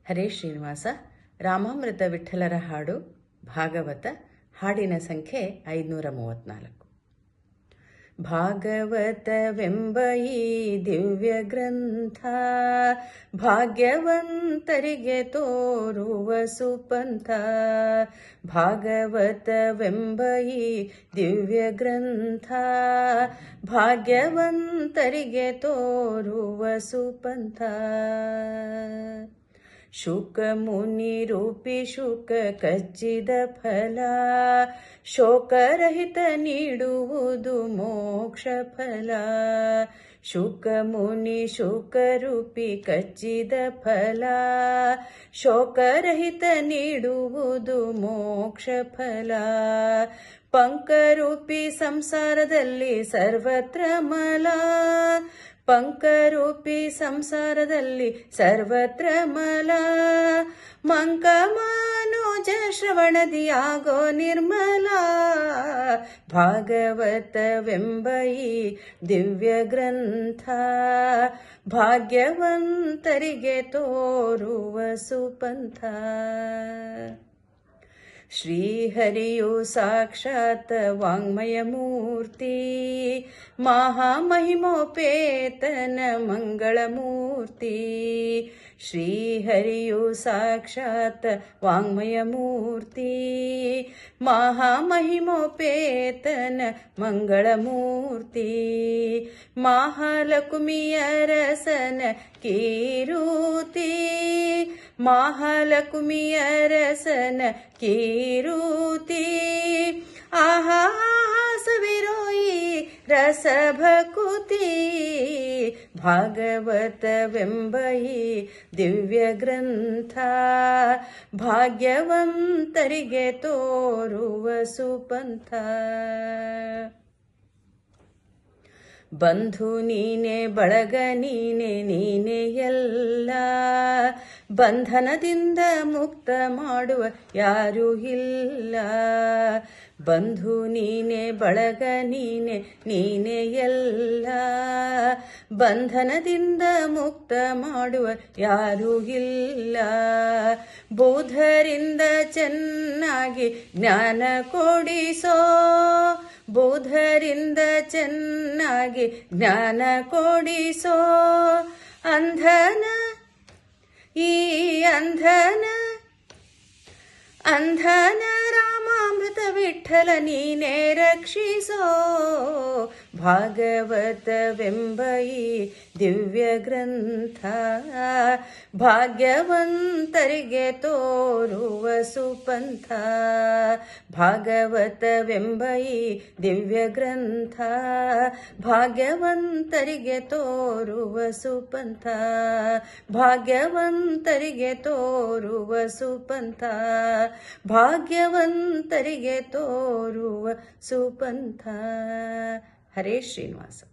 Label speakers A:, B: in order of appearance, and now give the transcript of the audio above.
A: ಹರೇ ಶ್ರೀನಿವಾಸ. ರಾಮಾಮೃತ ವಿಠ್ಠಲರ ಹಾಡು ಭಾಗವತ. ಹಾಡಿನ ಸಂಖ್ಯೆ 534. ಭಾಗವತವೆಂಬ ಈ ದಿವ್ಯ ಗ್ರಂಥ ಭಾಗ್ಯವಂತರಿಗೆ ತೋರುವ ಸುಪಂಥ. ಭಾಗವತವೆಂಬ ಈ ದಿವ್ಯ ಗ್ರಂಥ ಭಾಗ್ಯವಂತರಿಗೆ ತೋರುವ ಸುಪಂಥ. ಶುಕ ಮುನಿ ರೂಪಿ ಶುಕ ಕಚ್ಚಿದ ಫಲ, ಶೋಕರಹಿತ ನೀಡುವುದು ಮೋಕ್ಷ ಫಲ. ಶುಕ ಮುನಿ ಶುಕ ರೂಪಿ ಕಚ್ಚಿದ ಫಲ, ಶೋಕರಹಿತ ನೀಡುವುದು ಮೋಕ್ಷ ಫಲ. ಪಂಕರೂಪಿ ಸಂಸಾರದಲ್ಲಿ ಸರ್ವತ್ರ ಮಲ, ಪಂಕರೂಪಿ ಸಂಸಾರದಲ್ಲಿ ಸರ್ವತ್ರ ಮಲ. ಮಂಕಮಾನುಜ ಶ್ರವಣದಿಯಾಗೋ ನಿರ್ಮಲ. ಭಾಗವತವೆಂಬ ಈ ದಿವ್ಯ ಗ್ರಂಥ ಭಾಗ್ಯವಂತರಿಗೆ ತೋರುವ ಸುಪಂಥ. ಶ್ರೀಹರಿಯು ಸಾಕ್ಷಾತ್ ವಾಂಗ್ಮಯ ಮೂರ್ತಿ, ಮಹಾಮಹಿಮೋಪೇತನ ಮಂಗಳ ಮೂರ್ತಿ. ಶ್ರೀಹರಿಯು ಸಾಕ್ಷಾತ್ ವಾಂಗ್ಮಯ ಮೂರ್ತಿ, ಮಹಾಮಹಿಮೋಪೇತನ ಮಂಗಳ ಮೂರ್ತಿ. ಮಹಾಲಕ್ಷ್ಮಿಯ ರಸನ ಕೀರುತಿ, ಮಹಾಲಕ್ಷ್ಮಿಯ ರಸನ ಕೀರುತಿ. ಆಹಾ ಸವಿರೋಯಿ ರಸ ಭಕುತಿ. ಭಾಗವತವೆಂಬ ಈ ದಿವ್ಯ ಗ್ರಂಥ ಭಾಗ್ಯವಂತರಿಗೆ ತೋರುವ ಸುಪಂಥ. ಬಂಧು ನೀನೆ ಬಳಗ ನೀನೆ ನೀನೆ ಎಲ್ಲ, ಬಂಧನದಿಂದ ಮುಕ್ತ ಮಾಡುವ ಯಾರೂ ಇಲ್ಲ. ಬಂಧು ನೀನೆ ಬಳಗ ನೀನೆ ನೀನೆ ಎಲ್ಲ, ಬಂಧನದಿಂದ ಮುಕ್ತ ಮಾಡುವ ಯಾರೂ ಇಲ್ಲ. ಬೌದ್ಧರಿಂದ ಚೆನ್ನಾಗಿ ಜ್ಞಾನ ಕೊಡಿಸೋ, ಬೌದ್ಧರಿಂದ ಚೆನ್ನಾಗಿ ಜ್ಞಾನ ಕೊಡಿಸೋ. ಅಂಧನ ಈ ಅಂಧನ ಅಂಧನ ರಾಮಾಮೃತ ವಿಠ್ಠಲ ನೀನೇ ರಕ್ಷಿಸೋ. ಭಾಗವತವೆಂಬ ಈ ದಿವ್ಯ ಗ್ರಂಥ ಭಾಗ್ಯವಂತರಿಗೆ ತೋರುವ ಸುಪಂಥ. ಭಾಗವತವೆಂಬ ಈ ದಿವ್ಯ ಗ್ರಂಥ ಭಾಗ್ಯವಂತರಿಗೆ ತೋರುವ ಸುಪಂಥ. ಭಾಗ್ಯವಂತರಿಗೆ ತೋರುವ ಸುಪಂಥ. ಭಾಗ್ಯವಂತರಿಗೆ ತೋರುವ ಸುಪಂಥ. ಹರೇ ಶ್ರೀನಿವಾಸ.